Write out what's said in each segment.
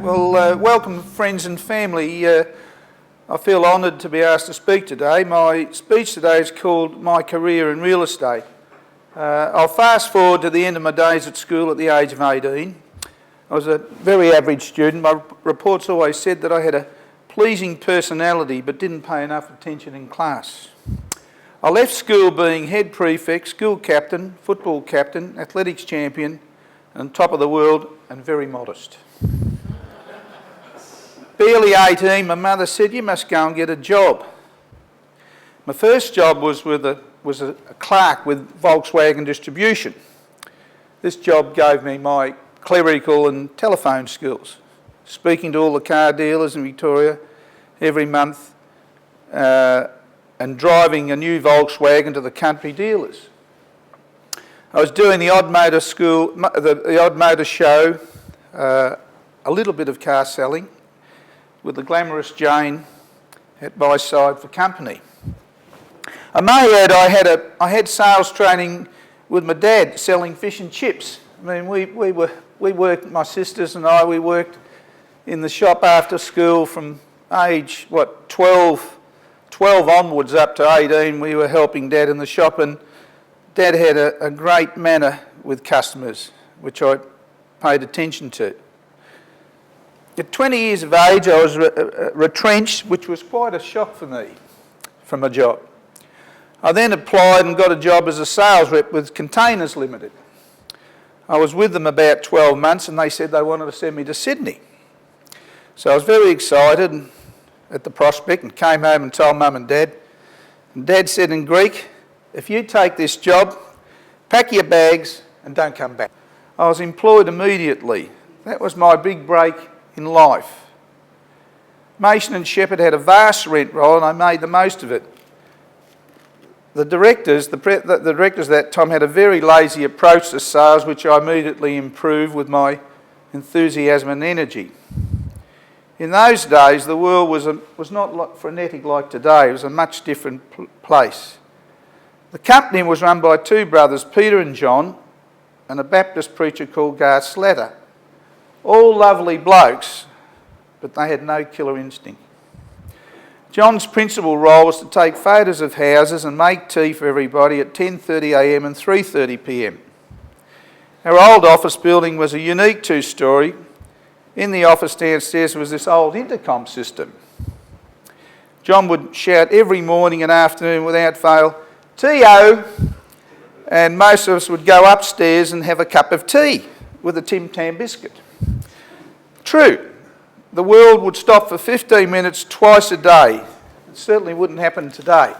Welcome friends and family. I feel honoured to be asked to speak today. My speech today is called My Career in Real Estate. I'll fast forward to the end of my days at school at the age of 18. I was a very average student. My reports always said that I had a pleasing personality but didn't pay enough attention in class. I left school being head prefect, school captain, football captain, athletics champion and top of the world and very modest. Barely 18, my mother said, "You must go and get a job." My first job was a clerk with Volkswagen Distribution. This job gave me my clerical and telephone skills, speaking to all the car dealers in Victoria every month and driving a new Volkswagen to the country dealers. I was doing the odd motor school, the odd motor show, a little bit of car selling, with the glamorous Jane at my side for company. I may add I had sales training with my dad selling fish and chips. I mean, we worked, my sisters and I, we worked in the shop after school from age, 12 onwards up to 18. We were helping Dad in the shop, and Dad had a great manner with customers, which I paid attention to. At 20 years of age, I was retrenched, which was quite a shock for me from a job. I then applied and got a job as a sales rep with Containers Limited. I was with them about 12 months and they said they wanted to send me to Sydney. So I was very excited at the prospect and came home and told Mum and Dad. And Dad said in Greek, "If you take this job, pack your bags and don't come back." I was employed immediately. That was my big break in life. Mason and Shepherd had a vast rent roll and I made the most of it. The directors at that time had a very lazy approach to sales, which I immediately improved with my enthusiasm and energy. In those days, the world was not frenetic like today. It was a much different place. The company was run by two brothers, Peter and John, and a Baptist preacher called Gar Slatter. All lovely blokes, but they had no killer instinct. John's principal role was to take photos of houses and make tea for everybody at 10:30 a.m. and 3:30 p.m. Our old office building was a unique two-storey. In the office downstairs was this old intercom system. John would shout every morning and afternoon without fail, "T-O!" and most of us would go upstairs and have a cup of tea with a Tim Tam biscuit. True, the world would stop for 15 minutes twice a day. It certainly wouldn't happen today.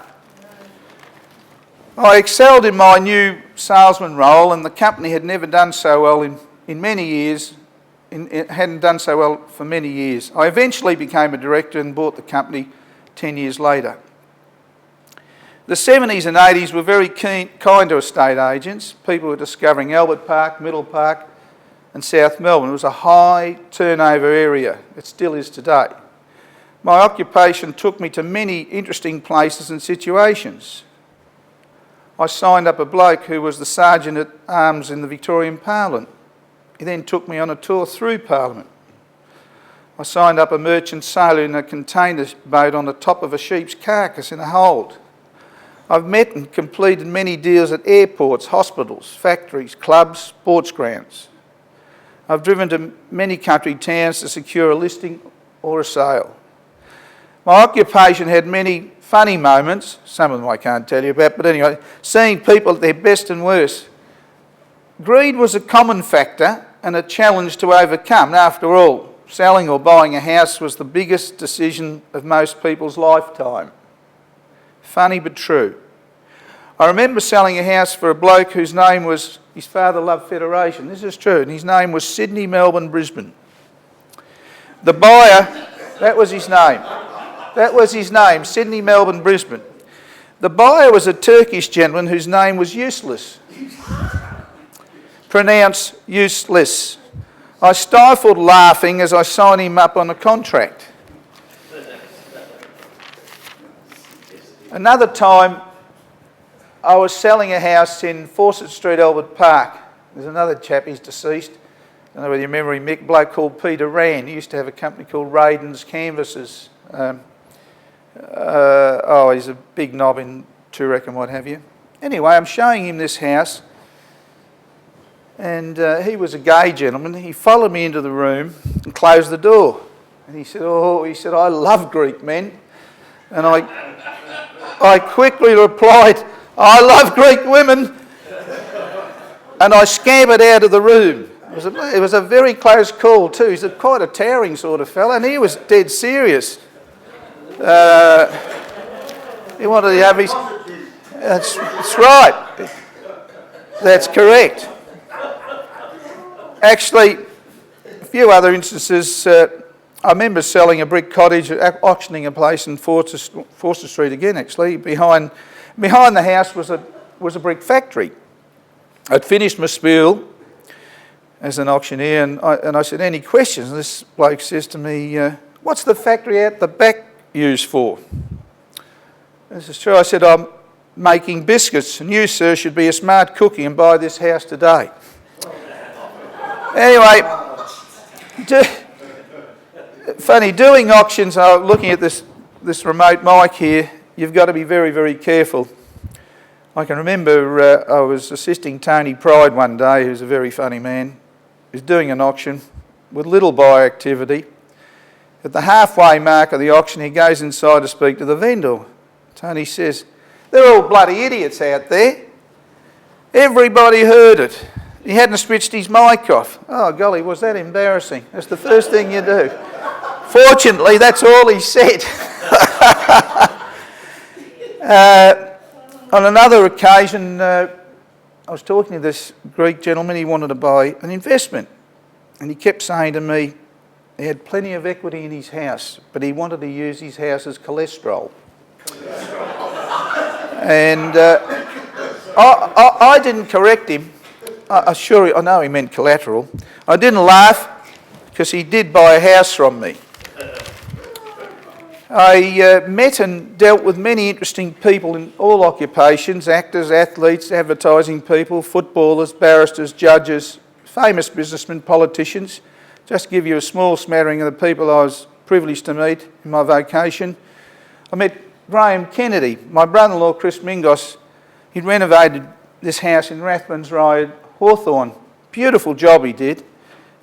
I excelled in my new salesman role and the company had never done so well in many years. It hadn't done so well for many years. I eventually became a director and bought the company 10 years later. The 70s and 80s were very kind to estate agents. People were discovering Albert Park, Middle Park and South Melbourne. It was a high turnover area. It still is today. My occupation took me to many interesting places and situations. I signed up a bloke who was the Sergeant at Arms in the Victorian Parliament. He then took me on a tour through Parliament. I signed up a merchant sailor in a container boat on the top of a sheep's carcass in a hold. I've met and completed many deals at airports, hospitals, factories, clubs, sports grounds. I've driven to many country towns to secure a listing or a sale. My occupation had many funny moments, some of them I can't tell you about, but anyway, seeing people at their best and worst. Greed was a common factor and a challenge to overcome. After all, selling or buying a house was the biggest decision of most people's lifetime. Funny but true. I remember selling a house for a bloke whose name was, his father loved Federation, this is true, and his name was Sydney, Melbourne, Brisbane. The buyer, that was his name, Sydney, Melbourne, Brisbane. The buyer was a Turkish gentleman whose name was Useless. Pronounced useless. I stifled laughing as I signed him up on a contract. Another time, I was selling a house in Fawcett Street, Albert Park. There's another chap, he's deceased. don't know whether you remember him, Mick, a bloke called Peter Rand. He used to have a company called Radin's Canvases. He's a big knob in Toorak and what have you. Anyway, I'm showing him this house, and he was a gay gentleman. He followed me into the room and closed the door. And he said, I love Greek men. And I quickly replied, I love Greek women. And I scampered out of the room. It was a very close call too. He's quite a towering sort of fella, and he was dead serious. He wanted to have his... That's right. That's correct. Actually, a few other instances. I remember selling a brick cottage, auctioning a place in Forster Street again, actually. Behind the house was a brick factory. I'd finished my spiel as an auctioneer, and I said, any questions? And this bloke says to me, what's the factory out the back used for? This is true. I said, I'm making biscuits, and you, sir, should be a smart cookie and buy this house today. Anyway, funny, doing auctions, looking at this remote mic here, you've got to be very, very careful. I can remember I was assisting Tony Pride one day, who's a very funny man. He was doing an auction with little buy activity. At the halfway mark of the auction, he goes inside to speak to the vendor. Tony says, they're all bloody idiots out there. Everybody heard it. He hadn't switched his mic off. Oh, golly, was that embarrassing? That's the first thing you do. Fortunately, that's all he said. On another occasion, I was talking to this Greek gentleman. He wanted to buy an investment. And he kept saying to me, he had plenty of equity in his house, but he wanted to use his house as cholesterol. And I didn't correct him. I know he meant collateral. I didn't laugh because he did buy a house from me. I met and dealt with many interesting people in all occupations, actors, athletes, advertising people, footballers, barristers, judges, famous businessmen, politicians. Just to give you a small smattering of the people I was privileged to meet in my vocation. I met Graham Kennedy, my brother-in-law Chris Mingos. He'd renovated this house in Rathmans Road, Hawthorne. Beautiful job he did.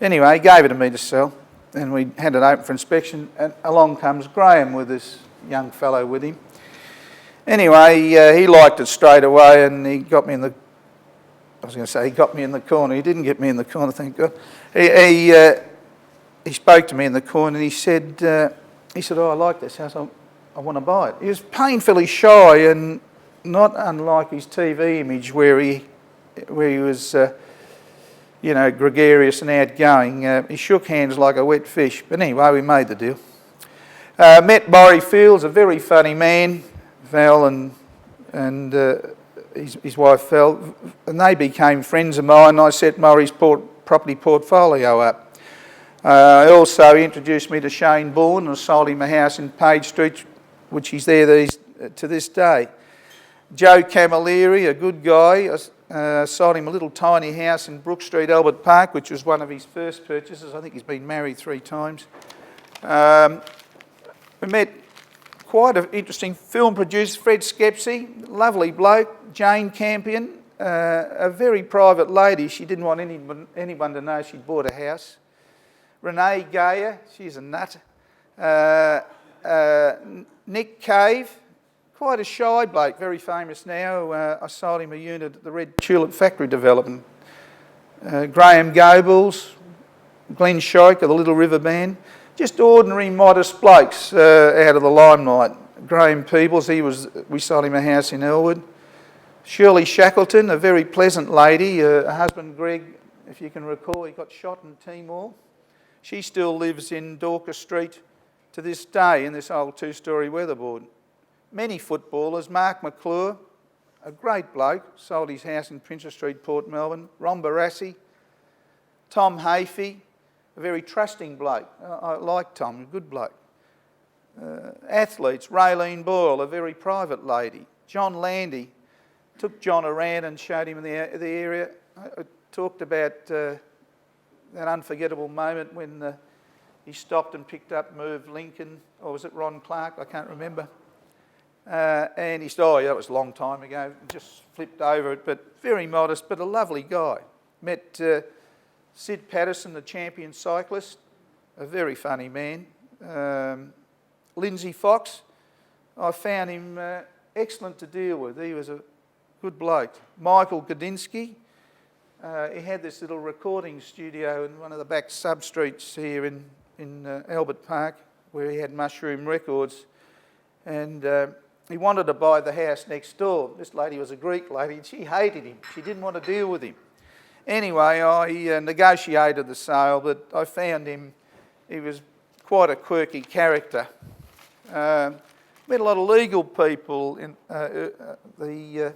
Anyway, he gave it to me to sell, and we had it open for inspection, and along comes Graham with this young fellow with him. Anyway, he liked it straight away, and he got me in the... I was going to say he got me in the corner. He didn't get me in the corner, thank God. He spoke to me in the corner, and he said, I like this house, I want to buy it. He was painfully shy, and not unlike his TV image where he was, gregarious and outgoing. He shook hands like a wet fish. But anyway, we made the deal. Met Maury Fields, a very funny man, Val and his wife Val, and they became friends of mine. I set Maury's property portfolio up. He also introduced me to Shane Bourne and sold him a house in Page Street, which he's there to this day. Joe Camilleri, a good guy, sold him a little tiny house in Brook Street, Albert Park, which was one of his first purchases. I think he's been married 3 times. We met quite an interesting film producer, Fred Skepsey, lovely bloke. Jane Campion, a very private lady. She didn't want anyone to know she'd bought a house. Renee Gayer, she's a nut. Nick Cave, quite a shy bloke, very famous now. I sold him a unit at the Red Tulip Factory development. Graham Goebbels, Glenn Scheich of the Little River Band. Just ordinary, modest blokes out of the limelight. Graham Peebles, we sold him a house in Elwood. Shirley Shackleton, a very pleasant lady. Her husband Greg, if you can recall, he got shot in Timor. She still lives in Dorcas Street to this day in this old 2-storey weatherboard. Many footballers, Mark McClure, a great bloke, sold his house in Princess Street, Port Melbourne. Ron Barassi, Tom Hafey, a very trusting bloke. I like Tom, a good bloke. Athletes, Raylene Boyle, a very private lady. John Landy, took John around and showed him the area. I talked about that unforgettable moment when he stopped and picked up Merv Lincoln, or was it Ron Clark? I can't remember. And he said, oh yeah, that was a long time ago, just flipped over it, but very modest, but a lovely guy. Met Sid Patterson, the champion cyclist, a very funny man. Lindsay Fox, I found him excellent to deal with. He was a good bloke. Michael Godinsky, he had this little recording studio in one of the back sub-streets here in Albert Park, where he had Mushroom Records, and he wanted to buy the house next door. This lady was a Greek lady, and she hated him. She didn't want to deal with him. Anyway, I negotiated the sale, but I found him, he was quite a quirky character. Met a lot of legal people. The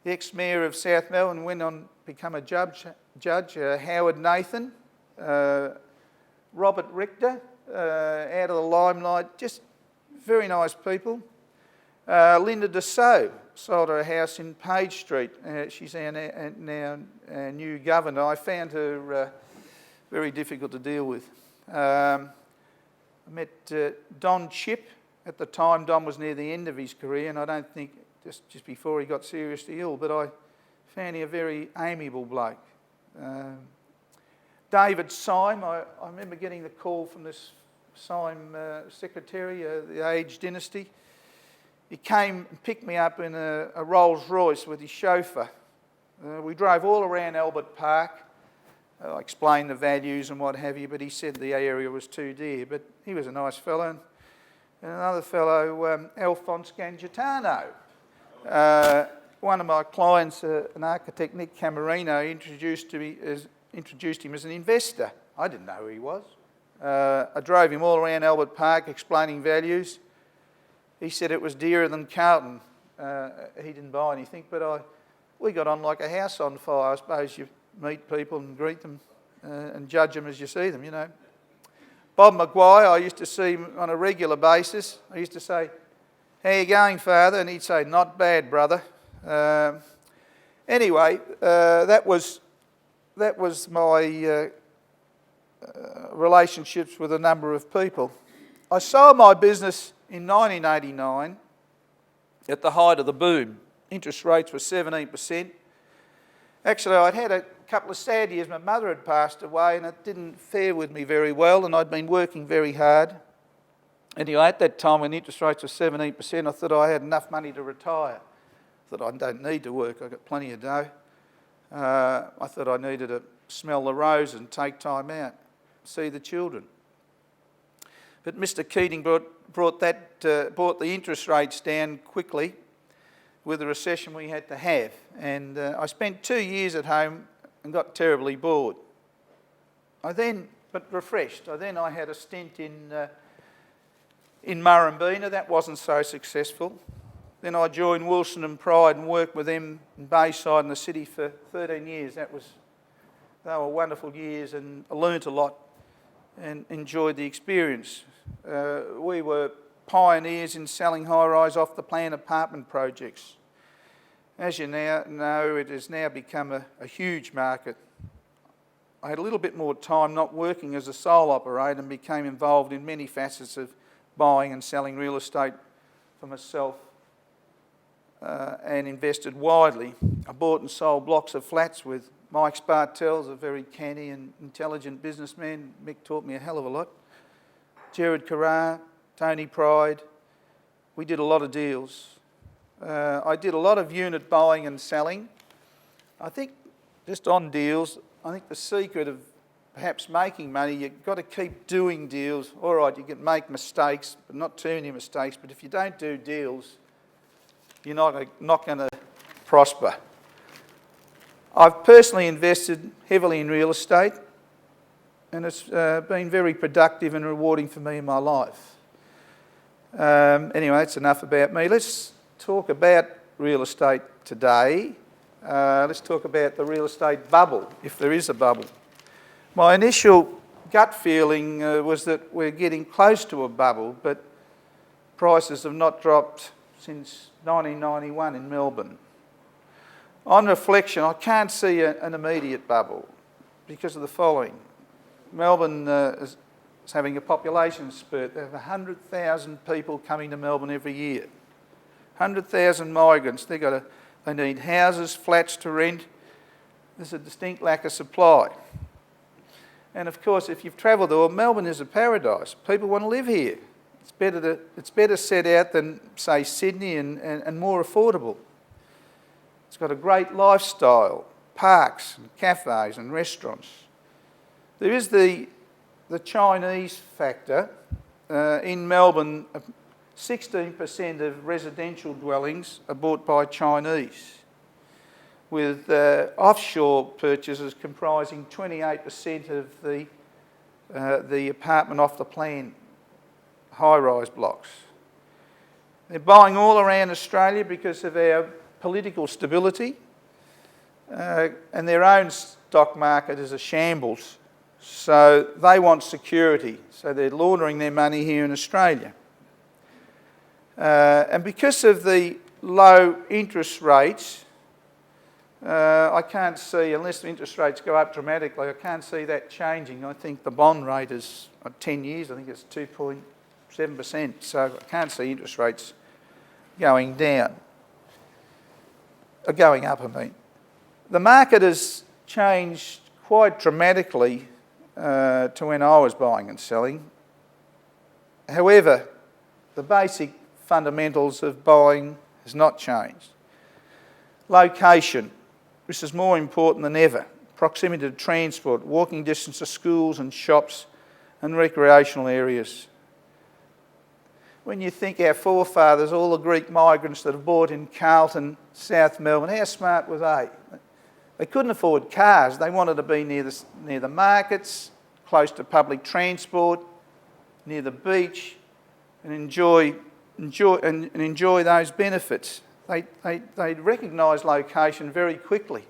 ex-mayor of South Melbourne went on to become a judge, Howard Nathan, Robert Richter, out of the limelight, just very nice people. Linda Dessau sold her house in Page Street. She's now new governor. I found her very difficult to deal with. I met Don Chipp. At the time, Don was near the end of his career, and I don't think, just before he got seriously ill, but I found him a very amiable bloke. David Syme, I remember getting the call from this Syme secretary, the Age Dynasty. He came and picked me up in a Rolls Royce with his chauffeur. We drove all around Albert Park. I explained the values and what have you, but he said the area was too dear. But he was a nice fellow. And another fellow, Alphonse Gangitano. One of my clients, an architect, Nick Camarino, introduced him as an investor. I didn't know who he was. I drove him all around Albert Park explaining values. He said it was dearer than Carlton. He didn't buy anything, but we got on like a house on fire. I suppose you meet people and greet them and judge them as you see them, you know. Bob Maguire, I used to see him on a regular basis. I used to say, how you going, Father? And he'd say, not bad, brother. Anyway, that was my relationships with a number of people. I sold my business in 1989 at the height of the boom. Interest rates were 17%. Actually, I'd had a couple of sad years. My mother had passed away and it didn't fare with me very well, and I'd been working very hard. Anyway, at that time when interest rates were 17%, I thought I had enough money to retire. I thought I don't need to work, I've got plenty of dough. I thought I needed to smell the roses and take time out, see the children. But Mr Keating brought the interest rates down quickly with the recession we had to have. And I spent 2 years at home and got terribly bored. But refreshed. I had a stint in Murrumbina. That wasn't so successful. Then I joined Wilson and Pride and worked with them in Bayside in the city for 13 years. They were wonderful years, and I learnt a lot and enjoyed the experience. We were pioneers in selling high-rise off-the-plan apartment projects. As you now know, it has now become a huge market. I had a little bit more time not working as a sole operator and became involved in many facets of buying and selling real estate for myself and invested widely. I bought and sold blocks of flats with Mike Spartell's a very canny and intelligent businessman. Mick taught me a hell of a lot. Gerard Carrar, Tony Pride. We did a lot of deals. I did a lot of unit buying and selling. I think just on deals, I think the secret of perhaps making money, you've got to keep doing deals. All right, you can make mistakes, but not too many mistakes. But if you don't do deals, you're not going to prosper. I've personally invested heavily in real estate, and it's been very productive and rewarding for me in my life. Anyway, that's enough about me. Let's talk about real estate today. Let's talk about the real estate bubble, if there is a bubble. My initial gut feeling was that we're getting close to a bubble, but prices have not dropped since 1991 in Melbourne. On reflection, I can't see an immediate bubble because of the following. Melbourne is having a population spurt. They have 100,000 people coming to Melbourne every year. 100,000 migrants. They need houses, flats to rent. There's a distinct lack of supply. And of course, if you've travelled there, Melbourne is a paradise. People want to live here. It's better set out than, say, Sydney and more affordable. It's got a great lifestyle, parks and cafes and restaurants. There is the Chinese factor. In Melbourne, 16% of residential dwellings are bought by Chinese, with offshore purchases comprising 28% of the apartment off the plan high-rise blocks. They're buying all around Australia because of our political stability, and their own stock market is a shambles. So they want security, so they're laundering their money here in Australia. And because of the low interest rates, I can't see, unless the interest rates go up dramatically, I can't see that changing. I think the bond rate is, 10 years, I think it's 2.7%, so I can't see interest rates going down. Going up, I mean. The market has changed quite dramatically to when I was buying and selling. However, the basic fundamentals of buying has not changed. Location. This is more important than ever. Proximity to transport, walking distance to schools and shops and recreational areas. When you think our forefathers, all the Greek migrants that have bought in Carlton, South Melbourne, how smart were they? They couldn't afford cars. They wanted to be near the markets, close to public transport, near the beach, and enjoy those benefits. They recognised location very quickly.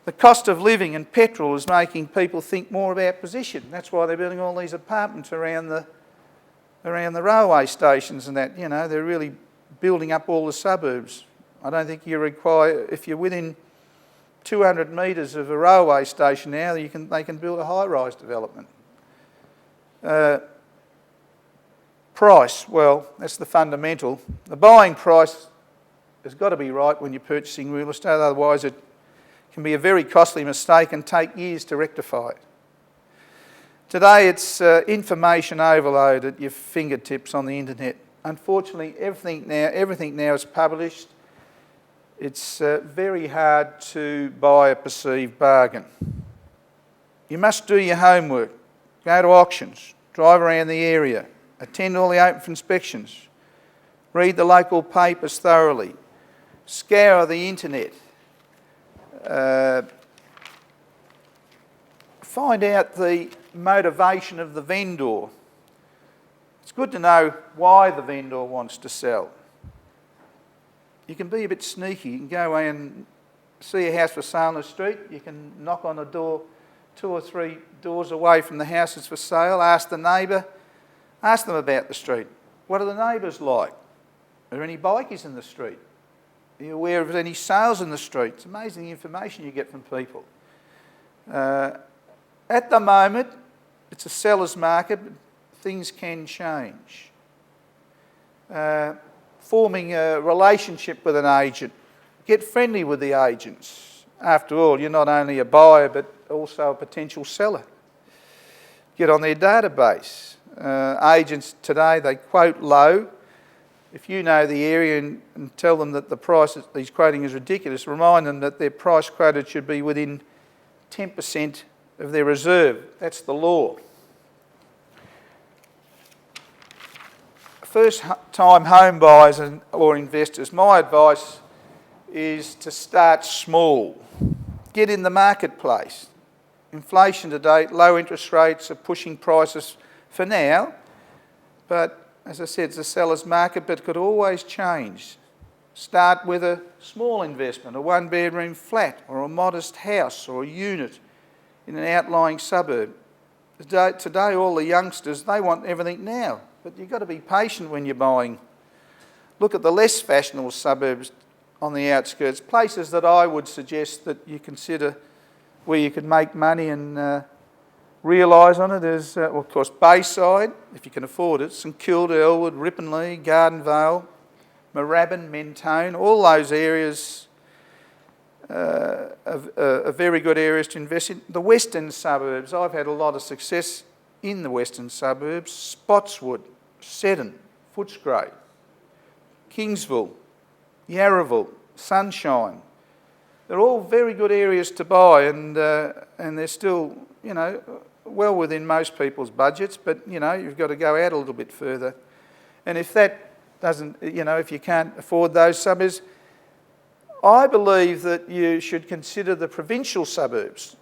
The cost of living and petrol is making people think more about position. That's why they're building all these apartments around the railway stations and that. You know, they're really building up all the suburbs. I don't think you require, if you're within 200 metres of a railway station now, they can build a high-rise development. Price, well, that's the fundamental. The buying price has got to be right when you're purchasing real estate, otherwise it can be a very costly mistake and take years to rectify it. Today it's information overload at your fingertips on the internet. Unfortunately, everything now is published. It's very hard to buy a perceived bargain. You must do your homework, go to auctions, drive around the area, attend all the open inspections, read the local papers thoroughly, scour the internet, find out the motivation of the vendor. It's good to know why the vendor wants to sell. You can be a bit sneaky. You can go away and see a house for sale on the street. You can knock on a door 2 or 3 doors away from the house that's for sale, ask the neighbour, ask them about the street. What are the neighbours like? Are there any bikies in the street? Are you aware of any sales in the street? It's amazing the information you get from people. At the moment, it's a seller's market, but things can change. Forming a relationship with an agent. Get friendly with the agents. After all, you're not only a buyer, but also a potential seller. Get on their database. Agents today, they quote low. If you know the area and tell them that the price he's quoting is ridiculous, remind them that their price quoted should be within 10% of their reserve. That's the law. First-time home buyers or investors, my advice is to start small. Get in the marketplace. Inflation today, low interest rates are pushing prices for now, but as I said, it's a seller's market, but it could always change. Start with a small investment, a 1-bedroom flat or a modest house or a unit in an outlying suburb. Today, all the youngsters, they want everything now, but you've got to be patient when you're buying. Look at the less fashionable suburbs on the outskirts, places that I would suggest that you consider where you could make money and realise on it is, well, of course, Bayside, if you can afford it, St Kilda, Elwood, Ripponlea, Garden Vale, Moorabbin, Mentone, all those areas are very good areas to invest in. The western suburbs, I've had a lot of success in the western suburbs. Spotswood, Seddon, Footscray, Kingsville, Yarraville, Sunshine. They're all very good areas to buy, and they're still, you know, well within most people's budgets, but, you know, you've got to go out a little bit further. And if that doesn't, you know, if you can't afford those suburbs, I believe that you should consider the provincial suburbs.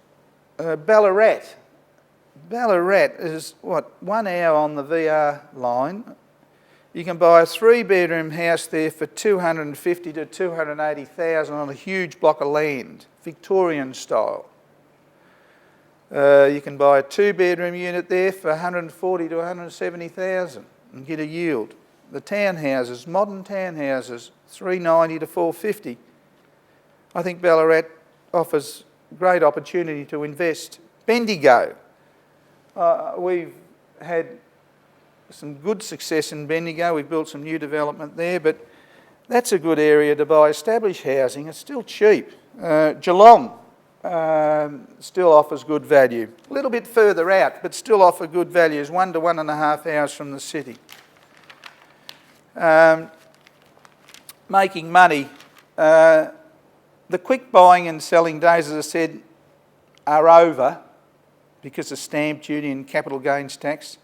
Ballarat. Ballarat is, what, 1 hour on the VR line. You can buy a 3-bedroom house there for $250,000 to $280,000 on a huge block of land, Victorian style. You can buy a 2-bedroom unit there for $140,000 to $170,000 and get a yield. The townhouses, modern townhouses, $390,000 to $450,000. I think Ballarat offers great opportunity to invest. Bendigo. We've had some good success in Bendigo. We've built some new development there, but that's a good area to buy established housing. It's still cheap. Geelong still offers good value. A little bit further out, but still offer good value. It's 1 to 1.5 hours from the city. Making money. The quick buying and selling days, as I said, are over because of stamp duty and capital gains tax.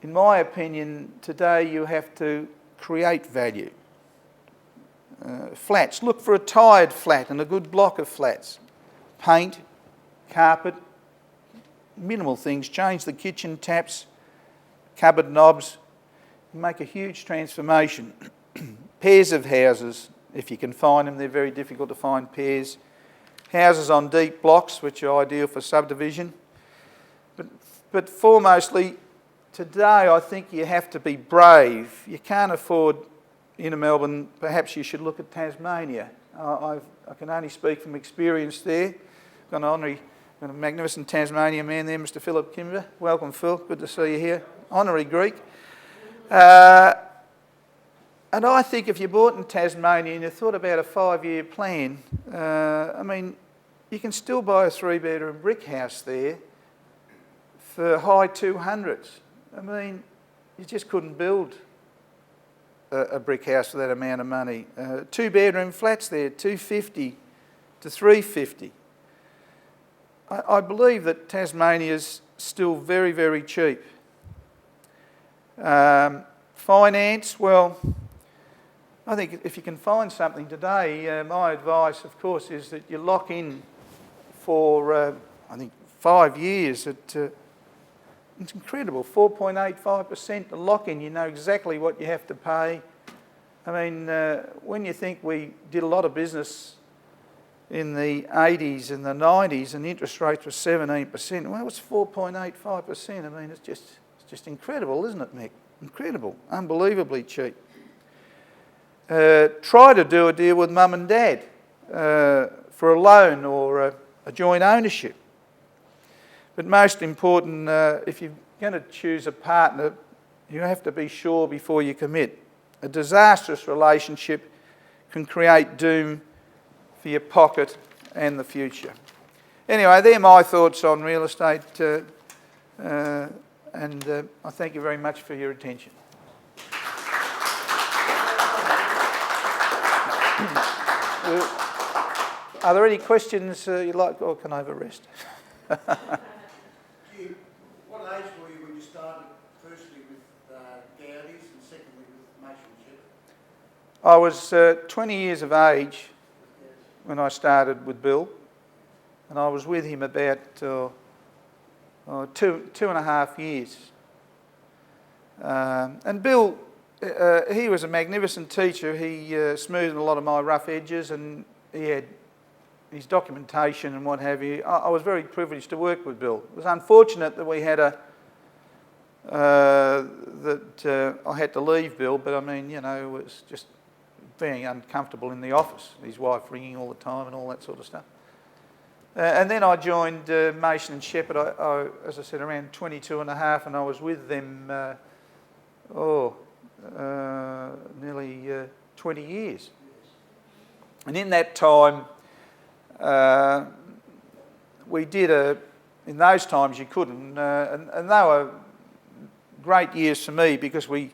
In my opinion, today you have to create value. Flats. Look for a tired flat and a good block of flats. Paint, carpet, minimal things. Change the kitchen taps, cupboard knobs. Make a huge transformation. Pairs of houses, if you can find them. They're very difficult to find pairs. Houses on deep blocks, which are ideal for subdivision. But foremostly, today I think you have to be brave. You can't afford inner Melbourne. Perhaps you should look at Tasmania. I can only speak from experience there. Got a magnificent Tasmanian man there, Mr. Philip Kimber. Welcome, Phil. Good to see you here. Honorary Greek. And I think if you bought in Tasmania and you thought about a 5-year plan, I mean, you can still buy a 3-bedroom brick house there for high 200s. I mean, you just couldn't build a brick house for that amount of money. 2-bedroom flats there, $250,000 to $350,000. I believe that Tasmania is still very, very cheap. Finance, well, I think if you can find something today, my advice, of course, is that you lock in for, I think, 5 years. It's incredible, 4.85% to lock in. You know exactly what you have to pay. I mean, when you think we did a lot of business in the 80s and the 90s and interest rates were 17%, well, it was 4.85%. I mean, it's just incredible, isn't it, Mick? Incredible, unbelievably cheap. Try to do a deal with mum and dad for a loan or a joint ownership. But most important, if you're going to choose a partner, you have to be sure before you commit. A disastrous relationship can create doom for your pocket and the future. Anyway, they're my thoughts on real estate, and I thank you very much for your attention. Are there any questions you'd like, or can I have a rest? What age were you when you started, firstly with Gowdies and secondly with matronship? I was 20 years of age when I started with Bill, and I was with him about 2.5 years. And Bill, he was a magnificent teacher. He smoothed a lot of my rough edges, and he had his documentation and what have you. I was very privileged to work with Bill. It was unfortunate that we had I had to leave Bill, but I mean, you know, it was just being uncomfortable in the office. His wife ringing all the time and all that sort of stuff. And then I joined Mason and Shepherd, as I said, around 22 and a half, and I was with them, nearly 20 years. And in that time, we did in those times you couldn't, and they were great years for me because we,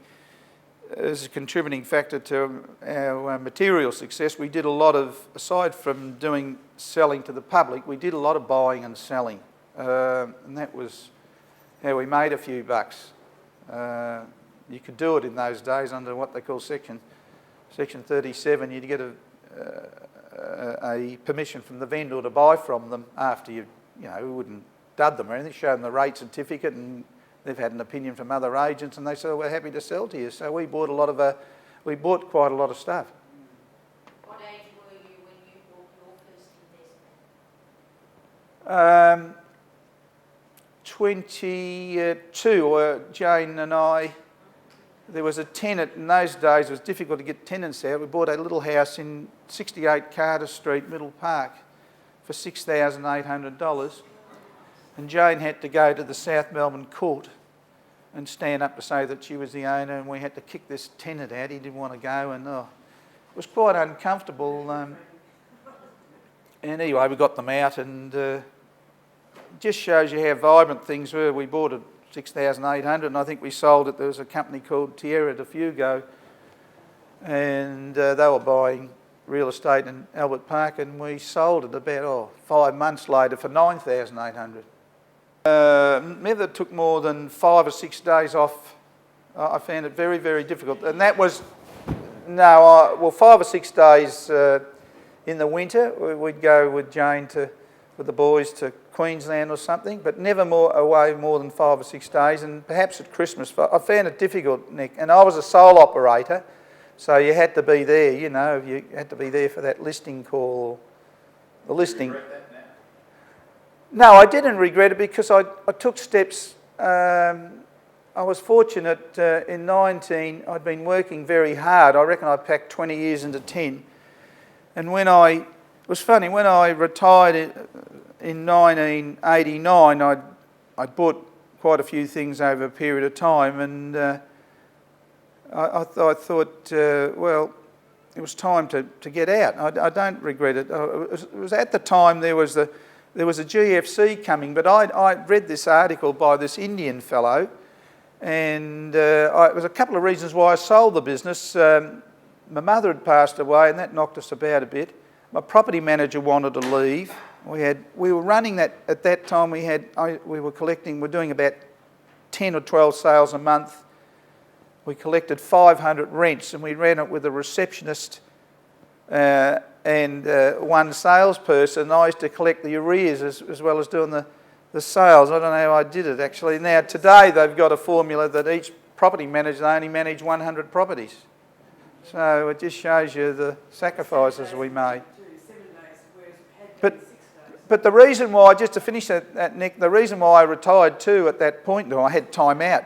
as a contributing factor to our material success, we did a lot of, aside from selling to the public, we did a lot of buying and selling, and that was how we made a few bucks. You could do it in those days under what they call Section 37. You'd get a permission from the vendor to buy from them after we wouldn't dud them or anything, show them the rate certificate, and they've had an opinion from other agents, and they said, we're happy to sell to you. So we bought quite a lot of stuff. What age were you when you bought your first investment? 22. Jane and I, there was a tenant in those days. It was difficult to get tenants out. We bought a little house in 68 Carter Street, Middle Park, for $6,800. And Jane had to go to the South Melbourne court and stand up to say that she was the owner, and we had to kick this tenant out. He didn't want to go, and it was quite uncomfortable. And anyway, we got them out, and it just shows you how vibrant things were. We bought it $6,800, and I think we sold it. There was a company called Tierra de Fugo, and they were buying real estate in Albert Park, and we sold it about 5 months later for $9,800. Never took more than 5 or 6 days off. I found it very, very difficult, and that was 5 or 6 days in the winter. We'd go with Jane with the boys to Queensland or something, but never away more than 5 or 6 days. And perhaps at Christmas, I found it difficult, Nick. And I was a sole operator, so you had to be there. You had to be there for that listing call, the listing. Do you regret that now? No, I didn't regret it because I took steps. I was fortunate in 19, I'd been working very hard. I reckon I packed 20 years into 10. And it was funny, when I retired in 1989, I'd bought quite a few things over a period of time, and I thought, well, it was time to get out. I don't regret it. It was at the time there was a GFC coming, but I read this article by this Indian fellow, and it was a couple of reasons why I sold the business. My mother had passed away, and that knocked us about a bit. My property manager wanted to leave. We were running that at that time. We're doing about 10 or 12 sales a month. We collected 500 rents, and we ran it with a receptionist and one salesperson. I used to collect the arrears as well as doing the sales. I don't know how I did it actually. Now today they've got a formula that each property manager, they only manage 100 properties. So it just shows you the sacrifices we made. But the reason why, just to finish that, Nick, the reason why I retired too at that point, I had time out,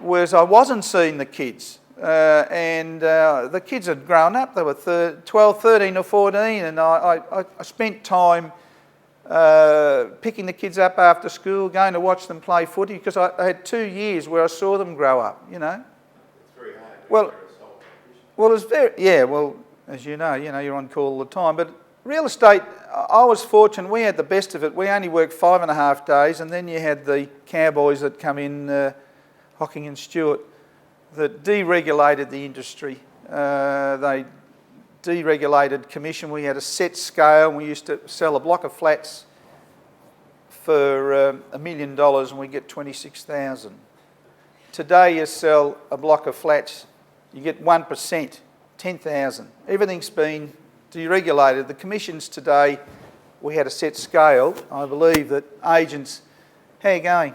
was I wasn't seeing the kids. And the kids had grown up. They were 12, 13 or 14, and I spent time picking the kids up after school, going to watch them play footy, because I had 2 years where I saw them grow up, It's very hard. Well, it's as you know, you're on call all the time. But real estate, I was fortunate. We had the best of it. We only worked 5.5 days, and then you had the cowboys that come in, Hocking and Stewart, that deregulated the industry. They deregulated commission. We had a set scale, and we used to sell a block of flats for $1 million, and we get 26,000. Today, you sell a block of flats, you get 1%, 10,000. Everything's been deregulated. The commissions today, we had a set scale. I believe that agents, how are you going?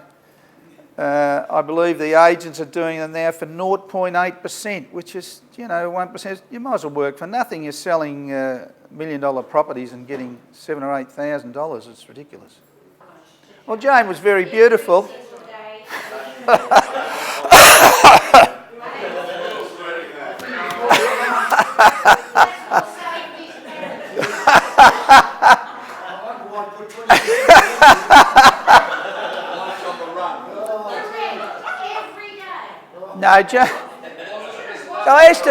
I believe the agents are doing them now for 0.8%, which is, 1%. You might as well work for nothing. You're selling $1 million properties and getting $7,000 or $8,000. It's ridiculous. Well, Jane was very beautiful. No, Jane. I used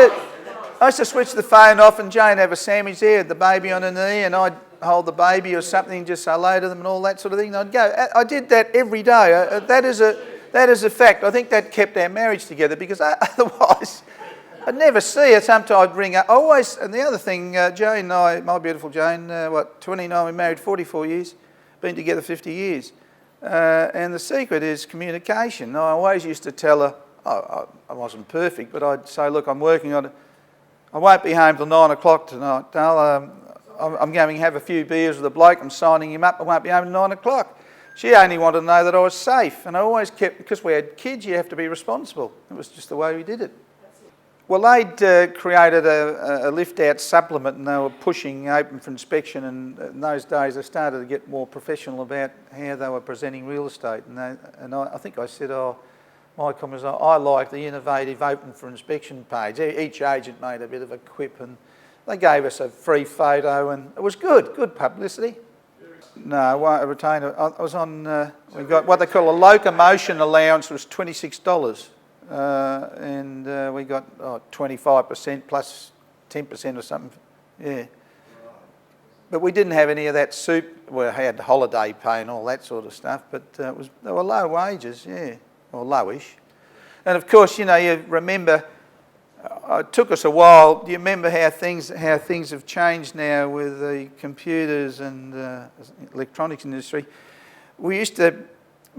to switch the phone off and Jane have a sandwich there, the baby on her knee, and I'd hold the baby or something, just say hello to them and all that sort of thing. And I'd go. I did that every day. That is a fact. I think that kept our marriage together because otherwise I'd never see her. Sometimes I'd ring up. And the other thing, Jane and I, my beautiful Jane, 29, we married 44 years, been together 50 years. And the secret is communication. I always used to tell her, I wasn't perfect, but I'd say, look, I'm working on it. I won't be home till 9 o'clock tonight, Dale. I'm going to have a few beers with a bloke. I'm signing him up. I won't be home till 9 o'clock. She only wanted to know that I was safe. And I always kept, because we had kids, you have to be responsible. It was just the way we did it. Well, they'd created a lift-out supplement and they were pushing open for inspection, and in those days they started to get more professional about how they were presenting real estate. And I think I said, my comment was, I like the innovative open for inspection page. Each agent made a bit of a quip and they gave us a free photo and it was good publicity. No, I retained it. I was on, we got what they call a locomotion allowance, was $26. And we got 25% plus 10% or something, yeah. But we didn't have any of that soup. We had holiday pay and all that sort of stuff, but they were low wages, yeah, or lowish. And of course, you remember, it took us a while. Do you remember how things have changed now with the computers and electronics industry? We used to.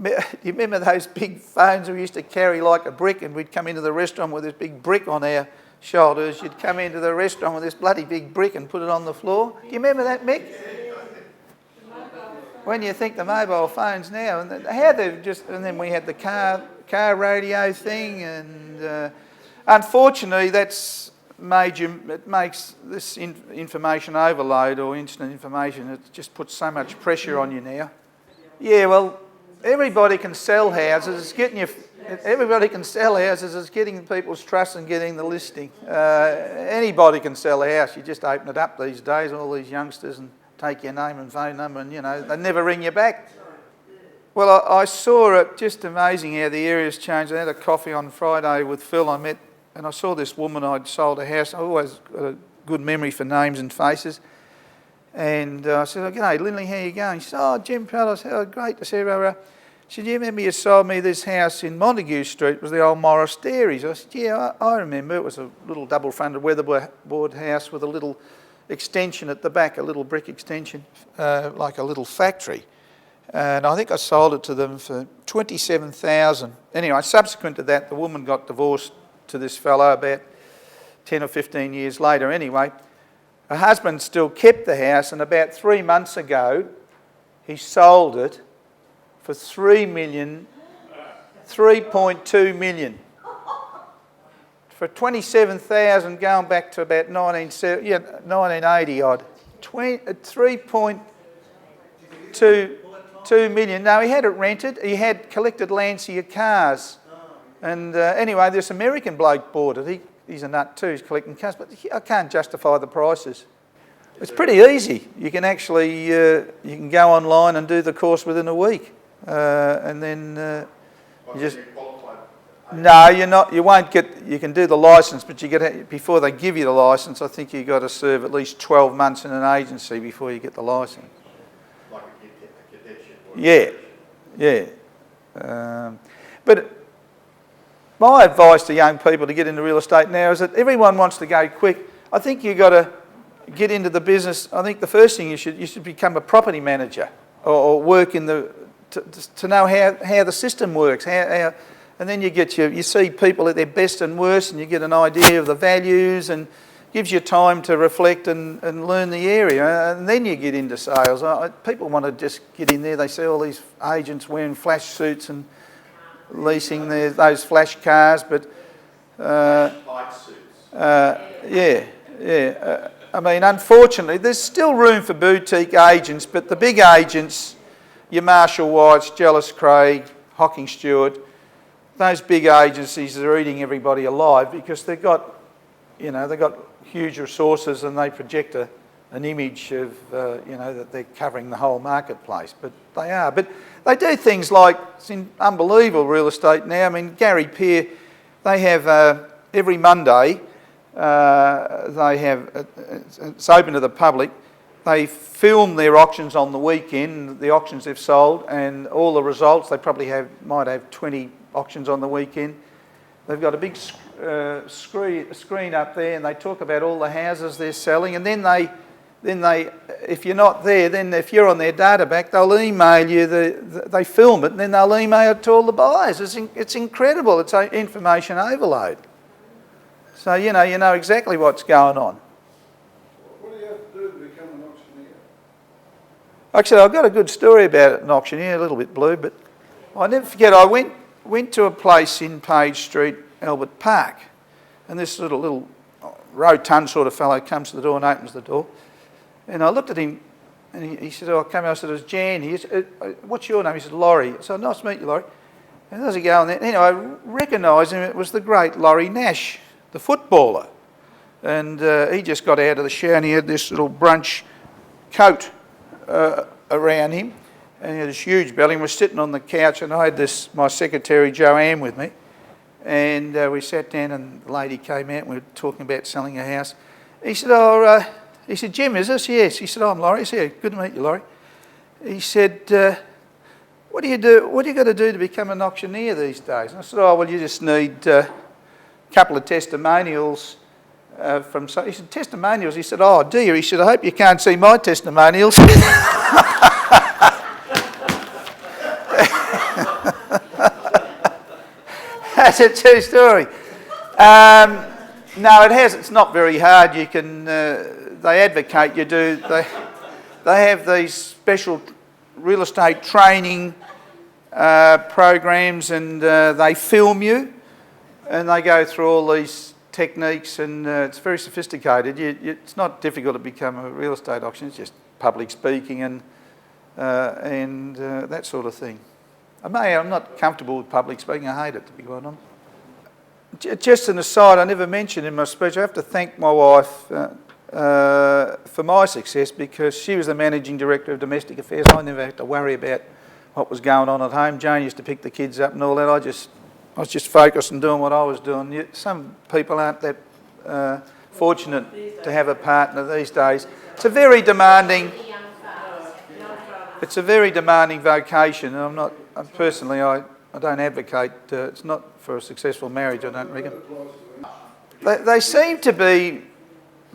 Do you remember those big phones we used to carry like a brick, and we'd come into the restaurant with this big brick on our shoulders? You'd come into the restaurant with this bloody big brick and put it on the floor. Do you remember that, Mick? When you think the mobile phones now, and how they've and then we had the car radio thing, and unfortunately that's it makes this information overload or instant information, it just puts so much pressure on you now. Yeah, well, everybody can sell houses. Everybody can sell houses. It's getting people's trust and getting the listing. Anybody can sell a house. You just open it up these days, all these youngsters, and take your name and phone number, and they never ring you back. Well, I saw it, just amazing how the area's changed. I had a coffee on Friday with Phil. And I saw this woman. I'd sold a house. I always got a good memory for names and faces. And I said, oh, g'day, Lindley, how you going? She said, oh, Jim Paltos, how great to see you. She said, do you remember you sold me this house in Montague Street? It was the old Morris Dairies. I said, yeah, I remember. It was a little double-fronted weatherboard house with a little extension at the back, a little brick extension, like a little factory. And I think I sold it to them for $27,000. Anyway, subsequent to that, the woman got divorced to this fellow about 10 or 15 years later anyway. Her husband still kept the house, and about 3 months ago, he sold it for $3.2 million. For $27,000, going back to about 1980 odd. $3.2 million. No, he had it rented. He had collected Lancia cars. And anyway, this American bloke bought it. He's a nut too, he's collecting cars, but I can't justify the prices. It's pretty easy. You can actually, you can go online and do the course within a week. And then you just... No, you're not. You won't get... You can do the licence, but you get before they give you the licence, I think you've got to serve at least 12 months in an agency before you get the licence. Like a cadetship? Yeah. But my advice to young people to get into real estate now is that everyone wants to go quick. I think you've got to get into the business. I think the first thing you should become a property manager or work in the... to know how the system works, how and then you see people at their best and worst, and you get an idea of the values, and gives you time to reflect and learn the area, and then you get into sales. People want to just get in there. They see all these agents wearing flash suits and leasing those flash cars, but Light suits. yeah. I mean, unfortunately, there's still room for boutique agents, but the big agents, your Marshall Whites, Jellis Craig, Hocking Stewart, those big agencies are eating everybody alive because they've got huge resources, and they project an image of, that they're covering the whole marketplace. But they are. But they do things like, it's unbelievable real estate now. I mean, Gary Peer, They have, every Monday, it's open to the public. They film their auctions on the weekend, the auctions they've sold, and all the results. They probably might have 20 auctions on the weekend. They've got a big screen up there, and they talk about all the houses they're selling. And then they, if you're not there, then if you're on their data bank, they'll email you. They film it, and then they'll email it to all the buyers. It's incredible. It's an information overload. So you know exactly what's going on. What do you have to do to become an auctioneer? Actually, I've got a good story about an auctioneer, a little bit blue, but I'll never forget. I went to a place in Page Street, Albert Park, and this little rotund sort of fellow comes to the door and opens the door, and I looked at him, and he said, "Oh, I come out." I said, "It's Jan." He said, "What's your name?" He said, "Laurie." I said, "Nice to meet you, Laurie." And as he go on there, anyway, I recognised him. It was the great Laurie Nash, the footballer, and he just got out of the shower and he had this little brunch coat around him, and he had this huge belly, and was sitting on the couch, and I had my secretary Joanne with me, and we sat down, and the lady came out and we were talking about selling a house. He said, he said, "Jim, is this?" "Yes." He said, "I'm Laurie." I said, "Yeah, good to meet you, Laurie." He said, what do you got to do to become an auctioneer these days?" And I said, "Oh, well, you just need a couple of testimonials from." He said, "Testimonials?" He said, "Oh, do you?" He said, "I hope you can't see my testimonials." That's a true story. No, it has. It's not very hard. You can. They advocate you do. They have these special real estate training programs, and they film you, and they go through all these techniques, and it's very sophisticated. It's not difficult to become a real estate auctioneer. It's just public speaking and that sort of thing. I'm not comfortable with public speaking. I hate it, to be quite honest. Just an aside, I never mentioned in my speech, I have to thank my wife for my success, because she was the managing director of domestic affairs. I never had to worry about what was going on at home. Jane used to pick the kids up and all that. I was just focused on doing what I was doing. Some people aren't that fortunate to have a partner these days. It's a very demanding. It's a very demanding vocation, and I don't advocate. It's not for a successful marriage, I don't reckon. They seem to be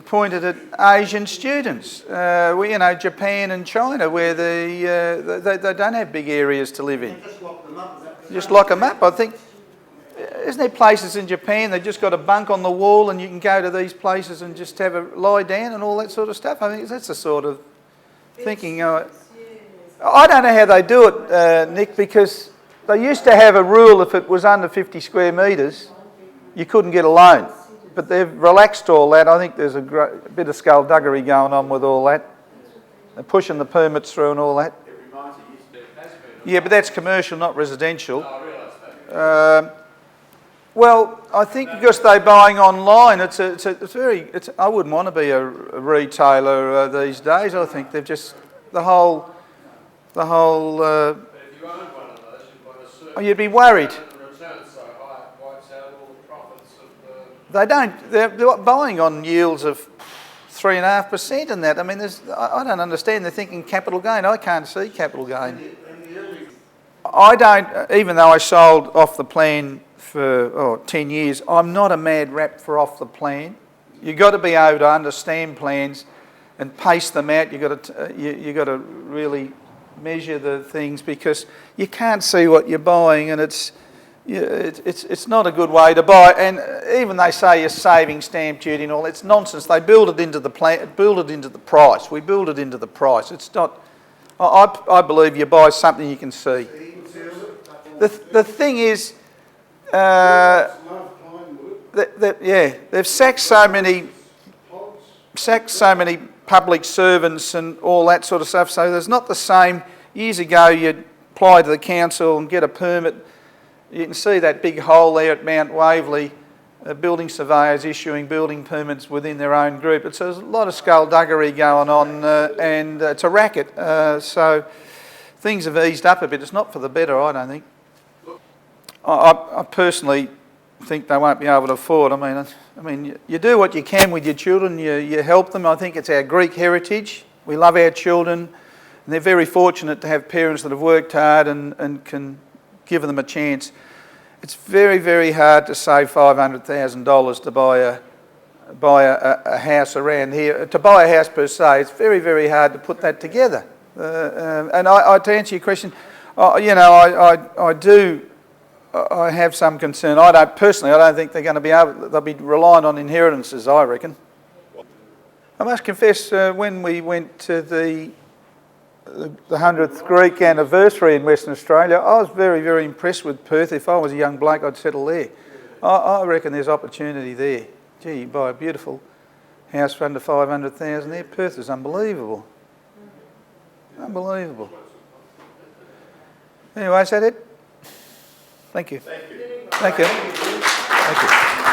pointed at Asian students. Japan and China, where they don't have big areas to live in. Just lock them up. Just lock them up. I think, isn't there places in Japan they've just got a bunk on the wall, and you can go to these places and just have a lie down and all that sort of stuff? I think that's the sort of thinking. I don't know how they do it, Nick, because they used to have a rule: if it was under 50 square metres, you couldn't get a loan. But they've relaxed all that. I think there's a bit of skullduggery going on with all that. They're pushing the permits through and all that. It reminds you, it has been. Yeah, but that's commercial, not residential. No, I realise that. Well, I think because they're buying online, it's very. I wouldn't want to be a retailer these days. I think they've just the whole. But if you own one of those, you've got a certain. You'd be worried. The return's so high, it wipes out all the profits of the. They don't. They're buying on yields of 3.5% and that. I mean, I don't understand. They're thinking capital gain. I can't see capital gain. I don't. Even though I sold off the plan for 10 years, I'm not a mad rap for off the plan. You've got to be able to understand plans and pace them out. You've got to really measure the things, because you can't see what you're buying, and it's not a good way to buy. And even they say you're saving stamp duty and all, it's nonsense. They build it into the plan, build it into the price. We build it into the price. It's not. I believe you buy something you can see. The thing is, they've sacked so many public servants and all that sort of stuff. So there's not the same. Years ago, you'd apply to the council and get a permit. You can see that big hole there at Mount Waverley. Building surveyors issuing building permits within their own group. It's a lot of skullduggery going on, and it's a racket. So things have eased up a bit. It's not for the better, I don't think. I personally think they won't be able to afford. I mean, you do what you can with your children. You help them. I think it's our Greek heritage. We love our children, and they're very fortunate to have parents that have worked hard and can give them a chance. It's very, very hard to save $500,000 to buy a house around here. To buy a house per se, it's very, very hard to put that together. And to answer your question, you know, I have some concern. I don't think they're going to be able. They'll be reliant on inheritances, I reckon. I must confess, when we went to the 100th Greek anniversary in Western Australia, I was very, very impressed with Perth. If I was a young bloke, I'd settle there. I reckon there's opportunity there. Gee, you buy a beautiful house for under $500,000 there. Perth is unbelievable. Unbelievable. Anyway, is that it? Thank you. Thank you. Thank you. Thank you.